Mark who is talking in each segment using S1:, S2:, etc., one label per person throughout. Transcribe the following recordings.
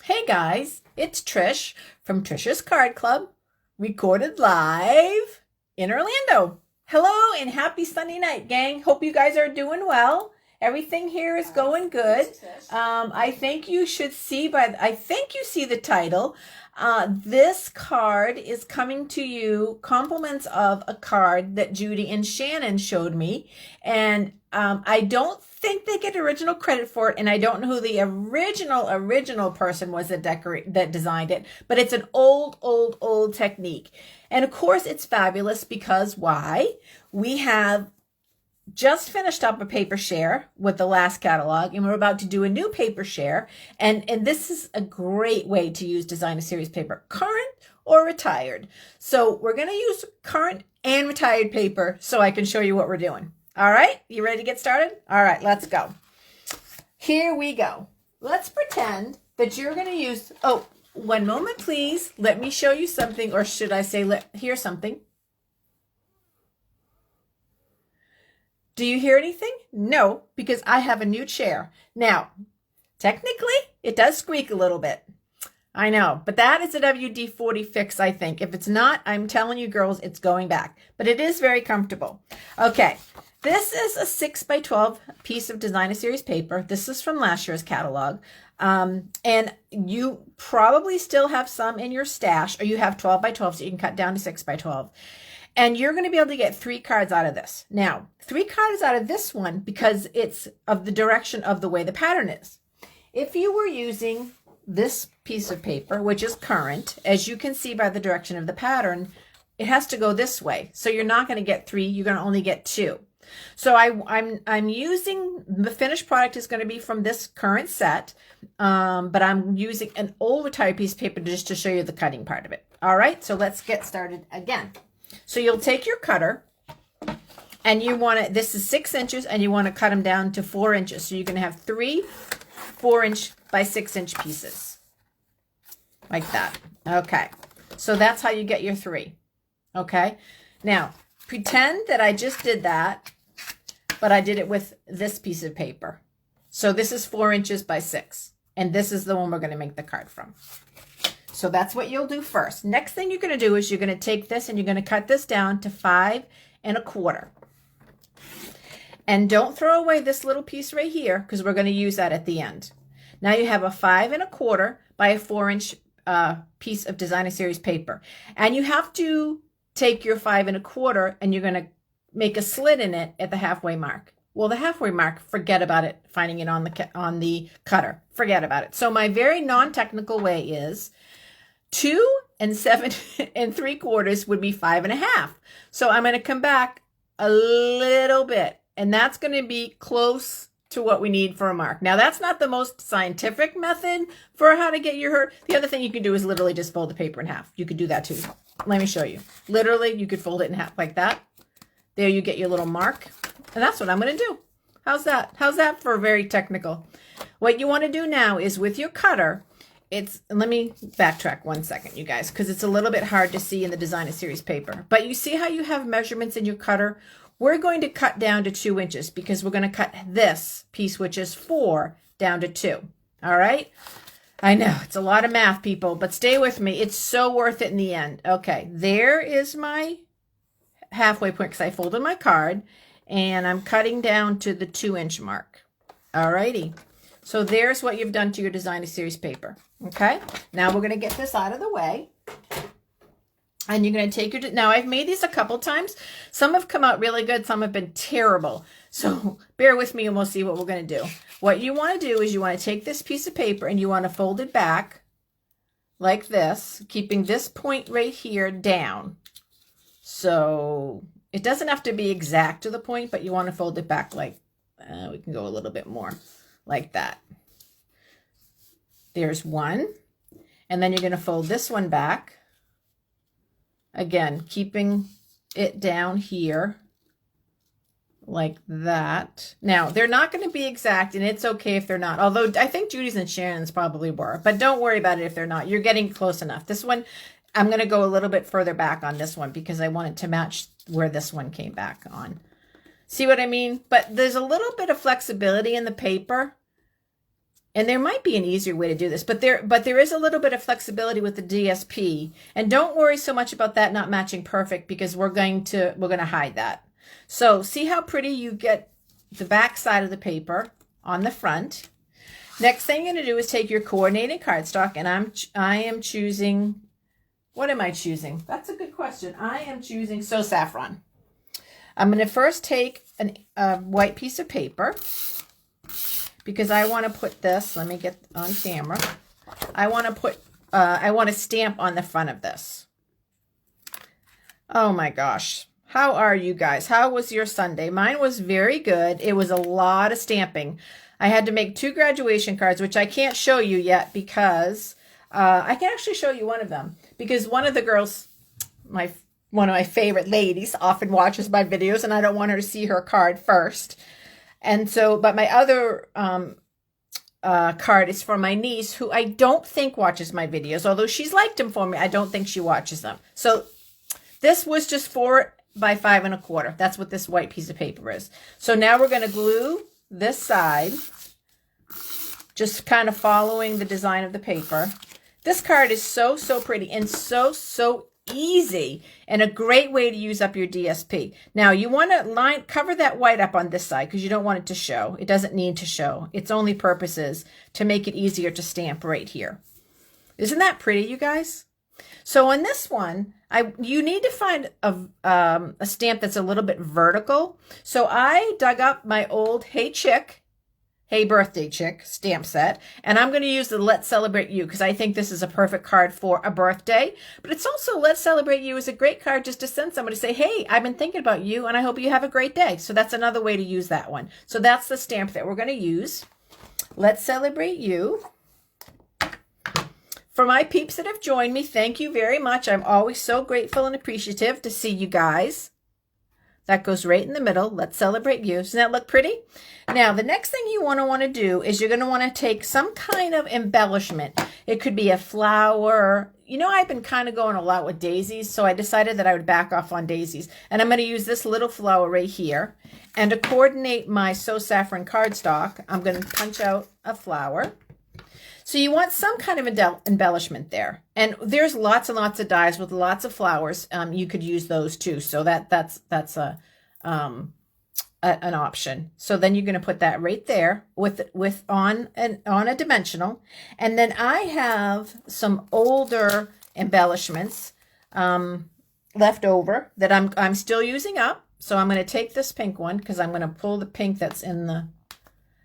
S1: Hey guys, it's Trish from Trisha's Card Club, recorded live in Orlando. Hello and happy Sunday night, gang. Hope you guys are doing well. Everything here is going good. I think you should see I think you see the title. This card is coming to you compliments of a card that Judy and Shannon showed me. And I don't think they get original credit for it, and I don't know who the original person was that designed it, but it's an old technique. And of course it's fabulous because why? We have just finished up a paper share with the last catalog, and we're about to do a new paper share. And this is a great way to use designer series paper, current or retired. So we're going to use current and retired paper so I can show you what we're doing. All right, you ready to get started? All right, let's go. Here we go. Let's pretend that you're going to use, oh, one moment, please. Let me show you something, or should I say, hear something. Do you hear anything? No, because I have a new chair. Now, technically, it does squeak a little bit. I know, but that is a WD-40 fix, I think. If it's not, I'm telling you girls, it's going back. But it is very comfortable. Okay, this is a 6x12 piece of designer series paper. This is from last year's catalog. And you probably still have some in your stash, or you have 12x12, so you can cut down to 6x12. And you're going to be able to get 3 cards out of this. Now, 3 cards out of this one because it's of the direction of the way the pattern is. If you were using this piece of paper, which is current, as you can see by the direction of the pattern, it has to go this way. So you're not going to get 3, you're going to only get 2. So I'm using, the finished product is going to be from this current set, but I'm using an old retired piece of paper just to show you the cutting part of it. All right, so let's get started again. So you'll take your cutter and you want to, this is 6 inches, and you want to cut them down to 4 inches. So you're going to have 3 4-inch by 6-inch pieces like that. Okay. So that's how you get your 3. Okay. Now pretend that I just did that, but I did it with this piece of paper. So this is 4 inches by 6, and this is the one we're going to make the card from. So that's what you'll do first. Next thing you're going to do is you're going to take this and you're going to cut this down to 5 1/4. And don't throw away this little piece right here because we're going to use that at the end. Now you have a 5 1/4 by a 4-inch piece of designer series paper. And you have to take your 5 1/4 and you're going to make a slit in it at the halfway mark. Well, the halfway mark, forget about it, finding it on the cutter. Forget about it. So my very non-technical way is 2 7 3/4 would be 5 1/2. So I'm going to come back a little bit, and that's going to be close to what we need for a mark. Now, that's not the most scientific method for how to get your, the other thing you can do is literally just fold the paper in half. You could do that too. Let me show you. Literally, you could fold it in half like that. There you get your little mark, and that's what I'm going to do. How's that? How's that for very technical? What you want to do now is with your cutter, let me backtrack 1 second, you guys, because it's a little bit hard to see in the designer series paper. But you see how you have measurements in your cutter? We're going to cut down to 2 inches because we're going to cut this piece, which is 4, down to 2. All right? I know, it's a lot of math, people, but stay with me. It's so worth it in the end. Okay, there is my halfway point because I folded my card, and I'm cutting down to the 2-inch mark. All righty. So there's what you've done to your designer series paper. Okay, now we're going to get this out of the way. And you're going to take your, now I've made these a couple times. Some have come out really good. Some have been terrible. So bear with me and we'll see what we're going to do. What you want to do is you want to take this piece of paper and you want to fold it back like this, keeping this point right here down. So it doesn't have to be exact to the point, but you want to fold it back like, we can go a little bit more like that. There's one. And then you're going to fold this one back. Again, keeping it down here like that. Now, they're not going to be exact, and it's okay if they're not. Although I think Judy's and Shannon's probably were. But don't worry about it if they're not. You're getting close enough. This one, I'm going to go a little bit further back on this one because I want it to match where this one came back on. See what I mean? But there's a little bit of flexibility in the paper. And there might be an easier way to do this, but there is a little bit of flexibility with the DSP. And don't worry so much about that not matching perfect, because we're going to hide that. So see how pretty you get the back side of the paper on the front. Next thing you're going to do is take your coordinating cardstock, and I am choosing, what am I choosing? That's a good question. I am choosing So Saffron. I'm going to first take a white piece of paper, because I want to put this, let me get on camera. I want to stamp on the front of this. Oh my gosh. How are you guys? How was your Sunday? Mine was very good. It was a lot of stamping. I had to make 2 graduation cards, which I can't show you yet because I can actually show you one of them, because one of the girls, one of my favorite ladies, often watches my videos, and I don't want her to see her card first. And so, but my other card is for my niece, who I don't think watches my videos, although she's liked them for me. I don't think she watches them. So this was just 4 by 5 1/4. That's what this white piece of paper is. So now we're going to glue this side, just kind of following the design of the paper. This card is so pretty and so easy, and a great way to use up your DSP. Now you want to cover that white up on this side, because you don't want it to show. It doesn't need to show. Its only purpose is to make it easier to stamp right here. Isn't that pretty, you guys? So on this one, you need to find a stamp that's a little bit vertical. So I dug up my old Hey Birthday Chick stamp set, and I'm going to use the Let's Celebrate You, because I think this is a perfect card for a birthday. But it's also, Let's Celebrate You is a great card just to send somebody to say, hey, I've been thinking about you and I hope you have a great day. So that's another way to use that one. So that's the stamp that we're going to use. Let's Celebrate You. For my peeps that have joined me, thank you very much. I'm always so grateful and appreciative to see you guys. That goes right in the middle. Let's Celebrate You. Doesn't that look pretty? Now, the next thing you want to do is you're going to want to take some kind of embellishment. It could be a flower. You know, I've been kind of going a lot with daisies, so I decided that I would back off on daisies. And I'm going to use this little flower right here. And to coordinate my So Saffron cardstock, I'm going to punch out a flower. So you want some kind of embellishment there. And there's lots and lots of dies with lots of flowers. You could use those too. So that's an option. So then you're going to put that right there on a dimensional. And then I have some older embellishments left over that I'm still using up. So I'm going to take this pink one, because I'm going to pull the pink that's in the...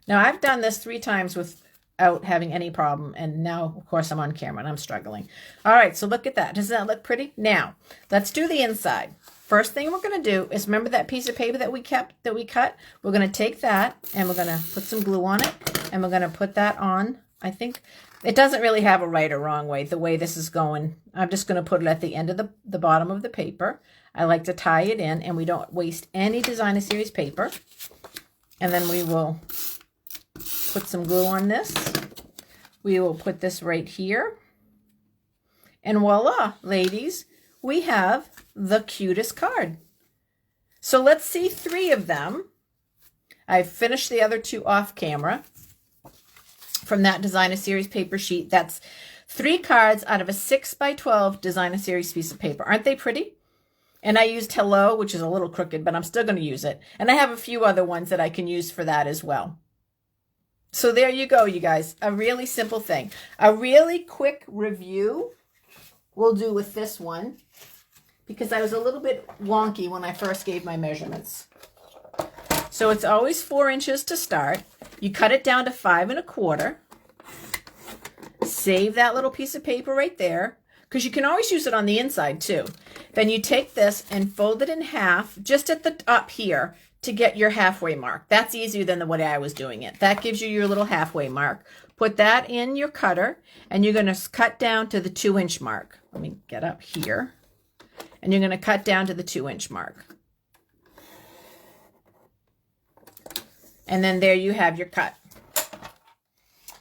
S1: Now I've done this 3 times without having any problem, and now of course I'm on camera and I'm struggling. All right, so look at that. Doesn't that look pretty? Now let's do the inside. First thing we're going to do is, remember that piece of paper that we cut? We're going to take that and we're going to put some glue on it, and we're going to put that on. I think it doesn't really have a right or wrong way, the way this is going. I'm just going to put it at the end of the bottom of the paper. I like to tie it in, and we don't waste any Designer Series paper. And then we will put some glue on this. We will put this right here. And voila, ladies, we have the cutest card. So let's see 3 of them. I've finished the other 2 off camera from that Designer Series paper sheet. That's 3 cards out of a 6 by 12 Designer Series piece of paper. Aren't they pretty? And I used Hello, which is a little crooked, but I'm still going to use it. And I have a few other ones that I can use for that as well. So there you go, you guys. A really simple thing. A really quick review we'll do with this one, because I was a little bit wonky when I first gave my measurements. So it's always 4 inches to start. You cut it down to 5 1/4. Save that little piece of paper right there, because you can always use it on the inside too. Then you take this and fold it in half just at the up here to get your halfway mark. That's easier than the way I was doing it. That gives you your little halfway mark. Put that in your cutter, and you're going to cut down to the 2-inch mark. Let me get up here. And you're going to cut down to the 2-inch mark. And then there you have your cut.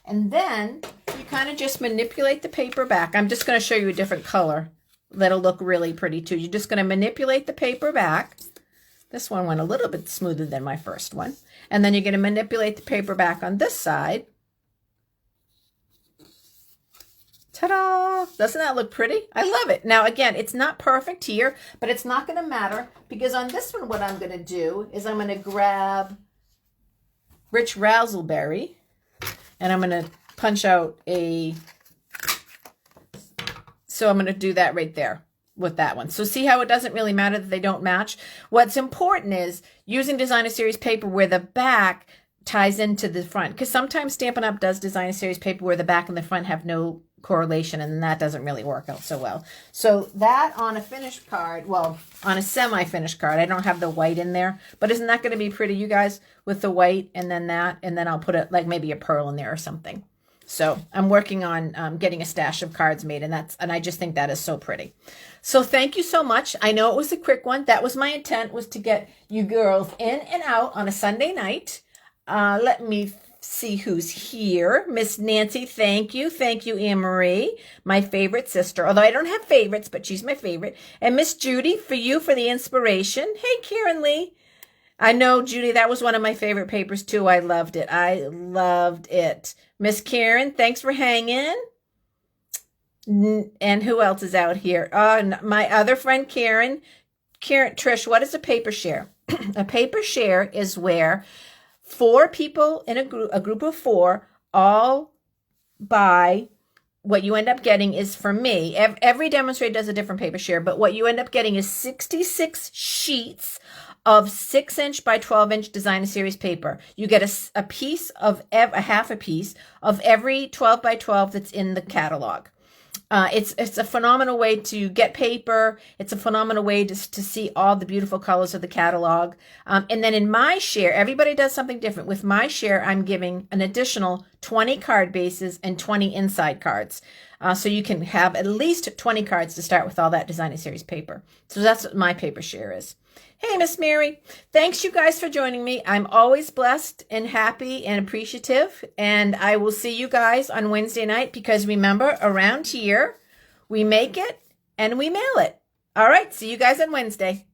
S1: And then you kind of just manipulate the paper back. I'm just going to show you a different color that'll look really pretty too. You're just going to manipulate the paper back. This one went a little bit smoother than my first one. And then you're going to manipulate the paper back on this side. Ta-da! Doesn't that look pretty? I love it. Now, again, it's not perfect here, but it's not going to matter because on this one, what I'm going to do is I'm going to grab Rich Razzleberry and I'm going to punch out a... So I'm going to do that right there with that one. So see how it doesn't really matter that they don't match? What's important is using Designer Series paper where the back ties into the front. Because sometimes Stampin' Up! Does Designer Series paper where the back and the front have no correlation, and that doesn't really work out so well. So that on a finished card, well, on a semi-finished card, I don't have the white in there, but isn't that going to be pretty, you guys, with the white and then that, and then I'll put it like maybe a pearl in there or something. So I'm working on getting a stash of cards made, and I just think that is so pretty. So thank you so much. I know it was a quick one. That was my intent, was to get you girls in and out on a Sunday night. Let me see who's here. Miss Nancy, thank you. Thank you, Anne-Marie, my favorite sister. Although I don't have favorites, but she's my favorite. And Miss Judy, for you, for the inspiration. Hey, Karen Lee. I know, Judy, that was one of my favorite papers, too. I loved it. I loved it. Miss Karen, thanks for hanging. And who else is out here? My other friend, Karen. Trish, what is a paper share? A paper share is where 4 people in a group of 4 all buy. What you end up getting is, for me, every demonstrator does a different paper share, but what you end up getting is 66 sheets of 6-inch by 12-inch Designer Series paper. You get a piece of, a half a piece of every 12 by 12 that's in the catalog. It's a phenomenal way to get paper. It's a phenomenal way to see all the beautiful colors of the catalog. And then in my share, everybody does something different. With my share, I'm giving an additional 20 card bases and 20 inside cards. So you can have at least 20 cards to start with all that Designer Series paper. So that's what my paper share is. Hey, Miss Mary. Thanks, you guys, for joining me. I'm always blessed and happy and appreciative. And I will see you guys on Wednesday night because remember, around here, we make it and we mail it. All right. See you guys on Wednesday.